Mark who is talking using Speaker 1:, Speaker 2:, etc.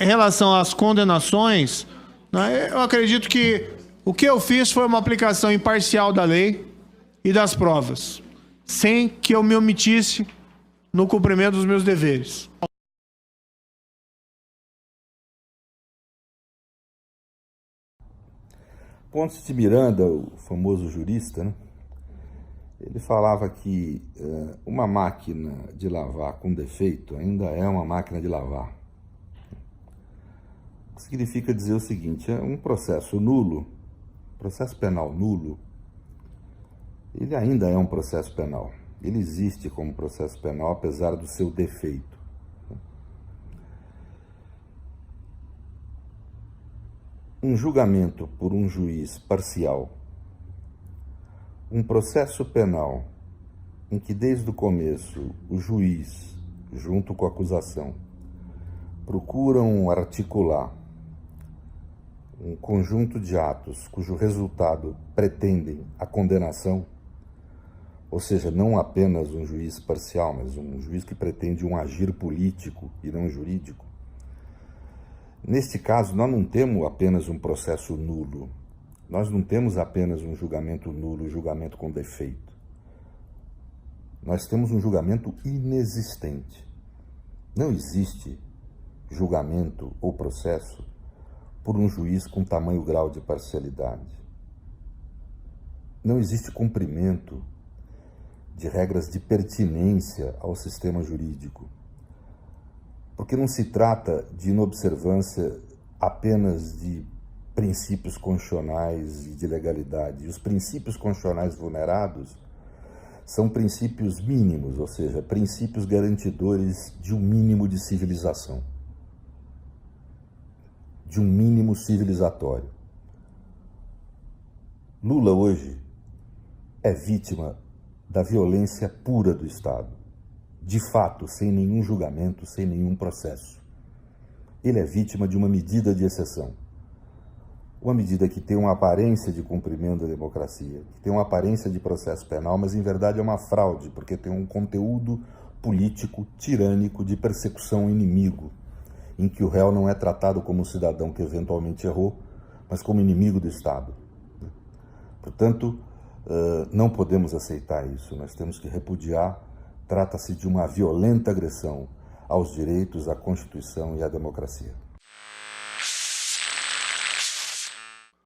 Speaker 1: em relação às condenações, né, eu acredito que o que eu fiz foi uma aplicação imparcial da lei e das provas, sem que eu me omitisse no cumprimento dos meus deveres.
Speaker 2: Ponce de Miranda, o famoso jurista, né? Ele falava que uma máquina de lavar com defeito ainda é uma máquina de lavar. O que significa dizer o seguinte: um processo nulo, processo penal nulo, ele ainda é um processo penal. Ele existe como processo penal apesar do seu defeito. Um julgamento por um juiz parcial, um processo penal em que desde o começo o juiz, junto com a acusação, procuram articular um conjunto de atos cujo resultado pretendem a condenação, ou seja, não apenas um juiz parcial, mas um juiz que pretende um agir político e não jurídico. Neste caso, nós não temos apenas um processo nulo, nós não temos apenas um julgamento nulo, um julgamento com defeito. Nós temos um julgamento inexistente. Não existe julgamento ou processo por um juiz com tamanho grau de parcialidade. Não existe cumprimento de regras de pertinência ao sistema jurídico. Porque não se trata de inobservância apenas de princípios constitucionais e de legalidade. E os princípios constitucionais vulnerados são princípios mínimos, ou seja, princípios garantidores de um mínimo de civilização, de um mínimo civilizatório. Lula hoje é vítima da violência pura do Estado. De fato, sem nenhum julgamento, sem nenhum processo. Ele é vítima de uma medida de exceção. Uma medida que tem uma aparência de cumprimento da democracia, que tem uma aparência de processo penal, mas em verdade é uma fraude, porque tem um conteúdo político, tirânico, de persecução ao inimigo, em que o réu não é tratado como um cidadão que eventualmente errou, mas como inimigo do Estado. Portanto, não podemos aceitar isso, nós temos que repudiar. Trata-se de uma violenta agressão aos direitos, à Constituição e à democracia.